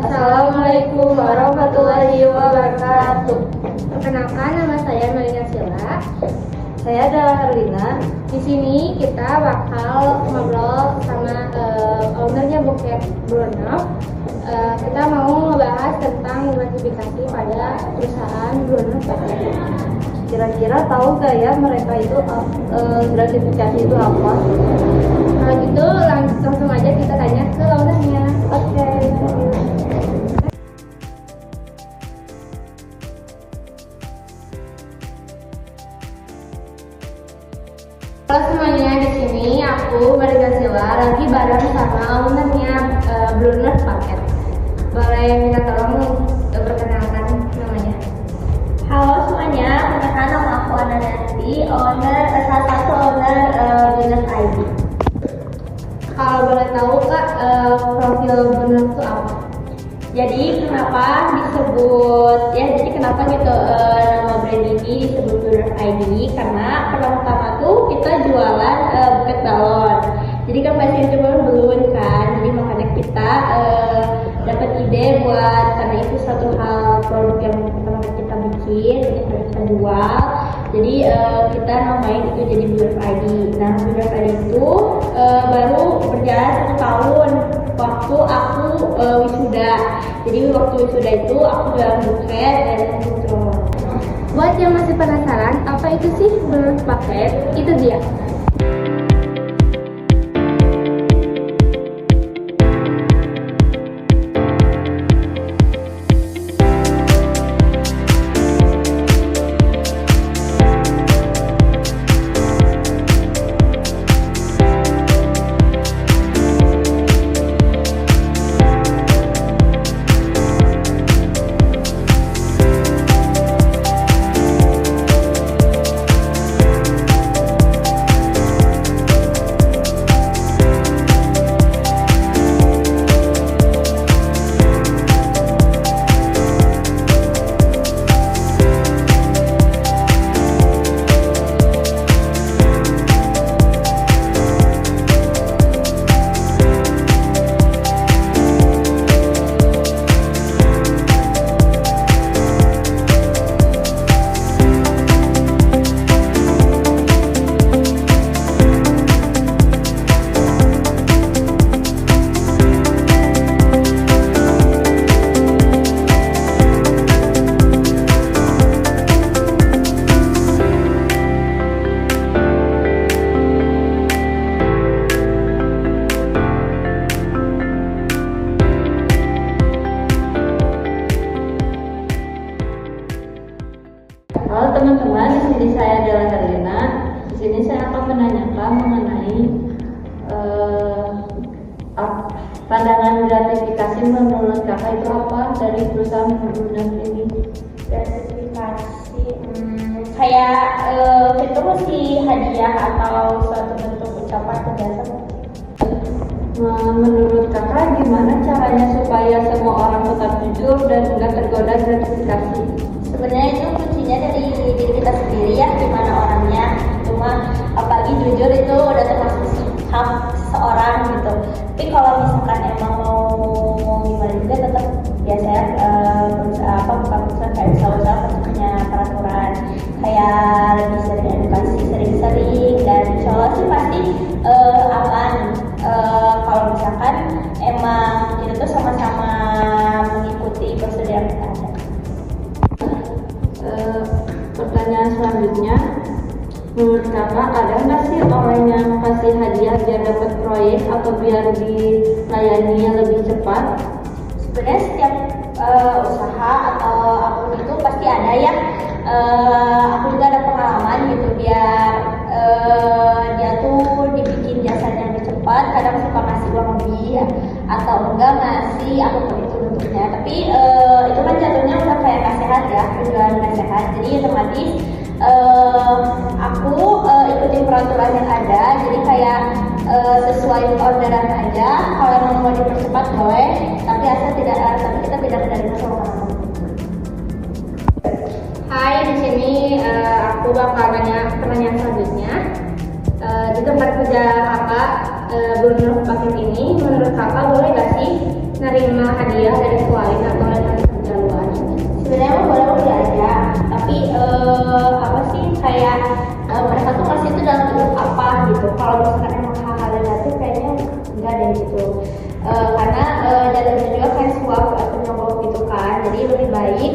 Assalamualaikum warahmatullahi wabarakatuh. Perkenalkan, nama saya Melina Sila. Saya adalah Herlina. Di sini kita bakal ngobrol sama ownernya Buket Bruno. Kita mau ngebahas tentang gratifikasi pada perusahaan Bruno Buket. Kira-kira tahu gak ya mereka itu gratifikasi itu apa? Kalau gitu langsung aja kita tanya ke ownernya. Oke. Halo semuanya, di sini aku Melina Sila lagi bareng sama ownernya Bruno Buket. Boleh minta tolong perkenalkan namanya? Halo semuanya, perkenalkan nama aku Ana Nanti, salah satu owner Business ID. Kalau boleh tahu Kak, profil Bruno itu apa? Jadi kenapa gitu nama brand ini disebut Business ID? Karena pertama-tama tuh kita jualan buket balon. Jadi kan pasien balon kan, jadi makanya kita dapat ide buat, karena itu satu hal produk yang pertama kita bikin, kita jual. Jadi kita namain itu jadi Business ID. Nah, Business ID itu baru berjalan 1 tahun waktu aku wisuda. Jadi waktu wisuda itu aku jualan buket dan kontrol. Buat yang masih penasaran, apa itu sih Bruno Buket? Itu dia. Halo teman-teman, di sini saya adalah Herlina. Di sini saya akan menanyakan mengenai pandangan gratifikasi menurut kakak itu apa dari perusahaan Bruno ini? Gratifikasi kayak itu mesti hadiah atau suatu bentuk ucapan kebiasaan. Menurut kakak gimana caranya supaya semua orang tetap jujur dan enggak tergoda gratifikasi? Sebenarnya itu kuncinya dari diri kita sendiri ya, gimana orangnya. Cuma apalagi jujur itu udah termasuk hak seseorang gitu. Tapi kalau misalkan emang mau gimana juga tetap biasa ya, bukan perusahaan kayak usaha punya peraturan kayak lebih sering edukasi sering-sering, dan insya Allah sih pasti aman kalau misalkan emang kita tuh sama-sama mengikuti prosedur yang kita ada. Pertanyaan selanjutnya, menurut kakak ada nggak sih orang yang kasih hadiah biar dapat proyek atau biar dilayaninya lebih cepat? Sebenarnya setiap usaha atau apapun itu pasti ada ya. Aku juga ada pengalaman gitu, biar dia tuh dibikin jasanya lebih cepat. Kadang suka ngasih uang lebih ya, atau enggak ngasih apapun itu bentuknya. Tapi itu kan jatuhnya udah kayak nasihat ya, penjualan nasihat. Jadi otomatis aku ikutin peraturan yang ada. Jadi kayak sesuai orderan aja. Kalau emang mau dipercepat boleh, tapi kita tidak menerima soal. Hai, di sini aku bakal nanya pertanyaan selanjutnya. Di tempat kerja kakak Bruno Buket ini, menurut kakak boleh gak sih nerima hadiah dari klien atau dari kerja luar? Sebenarnya mah boleh-boleh aja, tapi apa sih kayak mereka tuh ngasih itu dalam bentuk apa gitu. Kalau misalkan emang hal-hal negatif kayaknya enggak deh gitu. Karena jatuhnya juga kayak suap atau nyogok gitu kan. Jadi lebih baik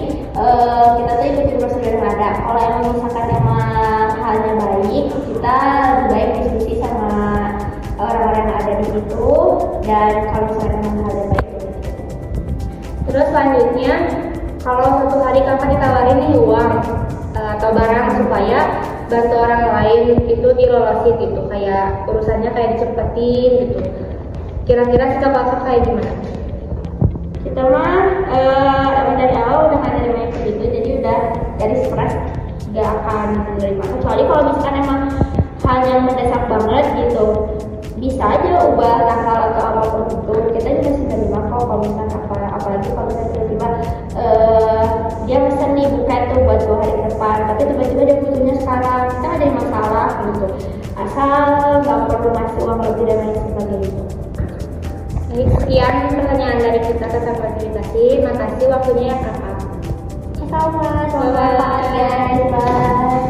kita tuh ikutin prosedur yang ada. Kalau emang misalkan emang halnya baik, kita lebih baik diskusi sama orang-orang yang ada di situ. Dan kalau misalkan emang halnya baik, Terus selanjutnya, kalau suatu hari kakak ditawarin nih uang atau barang supaya bantu orang lain itu dilolosin gitu, kayak urusannya kayak dicepetin gitu. Kira-kira sikap kakak kayak gimana? kita mah emang dari awal udah ada yang kayak gitu, jadi udah dari stres gak akan menerima, kecuali kalau misalkan emang hal yang mendesak banget gitu, bisa aja ubah tanggal atau apapun itu, kita juga sudah terima kok. Kalau misalkan apalagi kalau misalkan tiba-tiba dia pesen nih bukan tuh buat 2 hari ke depan, tapi tiba-tiba dia butuhnya sekarang, kita ada yang masalah gitu, asal nggak perlu ngasih uang lebih dan lain sebagainya. Baik, sekian pertanyaan dari kita tentang gratifikasi. Makasih waktunya ya kakak. Sama, selamat guys, bye.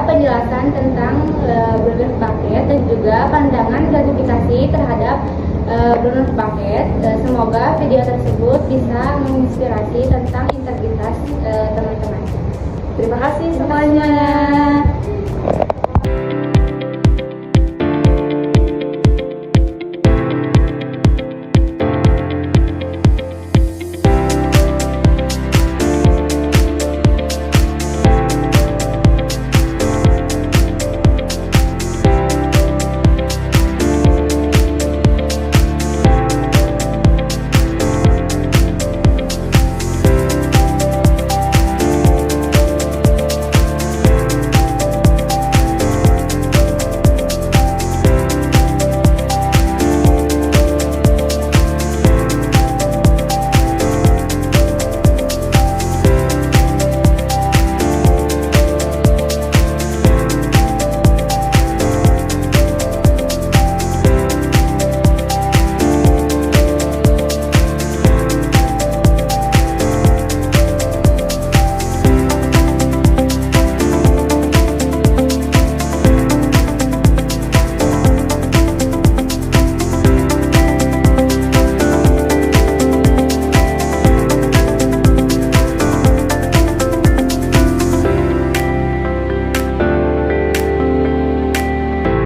penjelasan tentang bonus paket dan juga pandangan gratifikasi terhadap bonus paket. Semoga video tersebut bisa menginspirasi tentang integritas teman-teman. Terima kasih semuanya.